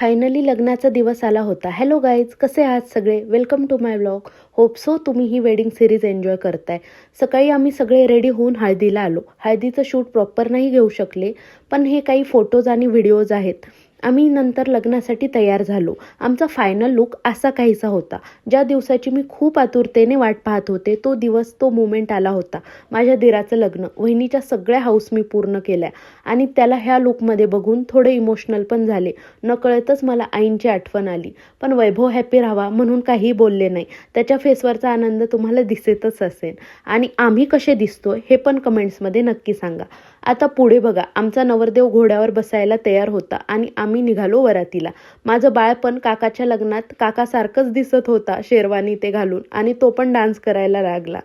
Finally लग्नाचा दिवस आला होता. हॅलो गाईज, कसे आहात सगळे? Welcome to my vlog. Hope so तुम्ही ही वेडिंग सिरीज एन्जॉय करताय. सकाळी आम्ही सगळे रेडी होऊन हळदीला आलो. हळदीचं शूट प्रॉपर नाही घेऊ शकले, पण हे काही फोटोज आणि व्हिडिओज आहेत. आम्ही नंतर लग्नासाठी तयार झालो. आमचा फायनल लुक असा काहीसा होता. ज्या दिवसाची मी खूप आतुरतेने वाट पाहत होते, तो दिवस, तो मोमेंट आला होता. माझ्या दिराचं लग्न. वहिनीच्या सगळ्या हाऊस मी पूर्ण केल्या आणि त्याला ह्या लुकमध्ये बघून थोडे इमोशनल पण झाले. नकळतच मला आईंची आठवण आली. पण वैभव हॅपी राहावा म्हणून काही बोलले नाही. त्याच्या फेसवरचा आनंद तुम्हाला दिसतच असेल. आणि आम्ही कसे दिसतो हे पण कमेंट्समध्ये नक्की सांगा. आता पुढे बघा, आमचा नवरदेव घोड्यावर बसायला तयार होता आणि आम्ही निघालो वरातीला. माझं बाळ पण काकाच्या लग्नात काकासारखंच दिसत होता, शेरवानी ते घालून, आणि तो पण डान्स करायला लागला.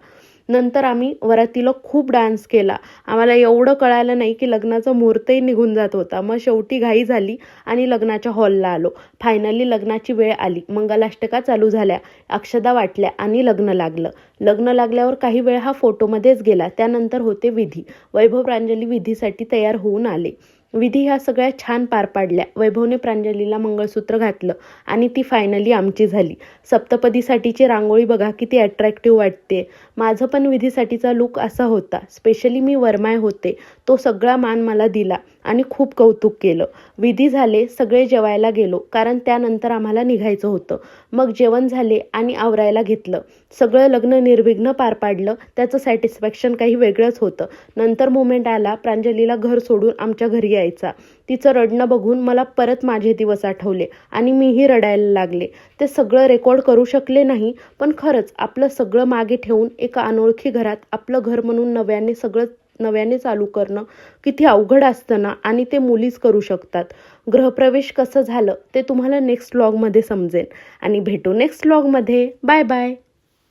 नंतर आम्ही वरातीला खूप डान्स केला. आम्हाला एवढं कळालं नाही की लग्नाचा मुहूर्तही निघून जात होता. मग शेवटी घाई झाली आणि लग्नाच्या हॉलला आलो. फायनली लग्नाची वेळ आली. मंगलाष्टका चालू झाल्या, अक्षदा वाटल्या आणि लग्न लागलं. लग्न लागल्यावर काही वेळ हा फोटोमध्येच गेला. त्यानंतर होते विधी. वैभव प्रांजली विधीसाठी तयार होऊन आले. विधी ह्या सगळ्या छान पार पाडल्या. वैभवने प्रांजलीला मंगळसूत्र घातलं आणि ती फायनली आमची झाली. सप्तपदीसाठीची रांगोळी बघा किती अट्रॅक्टिव्ह वाटते. माझं पण विधीसाठीचा लुक असा होता. स्पेशली मी वरमाय होते. तो सगळा मान मला दिला आणि खूप कौतुक केलं. विधी झाले, सगळे जेवायला गेलो, कारण त्यानंतर आम्हाला निघायचं होतं. मग जेवण झाले आणि आवरायला घेतलं. सगळं लग्न निर्विघ्न पार पाडलं. त्याचं सॅटिस्फॅक्शन काही वेगळंच होतं. नंतर मोमेंट आला प्रांजलीला घर सोडून आमच्या घरी यायचा. तिचं रडणं बघून मला परत माझे दिवस आठवले आणि मीही रडायला लागले. ते सगळं रेकॉर्ड करू शकले नाही, पण खरंच आपलं सगळं मागे ठेवून एका अनोळखी घरात आपलं घर म्हणून नव्याने चालू करणं किती अवघड असतं ना. आणि ते मुलीच करू शकतात. गृहप्रवेश कसं झालं ते तुम्हाला नेक्स्ट व्लॉगमध्ये समजेल. आणि भेटू नेक्स्ट व्लॉगमध्ये. Bye bye.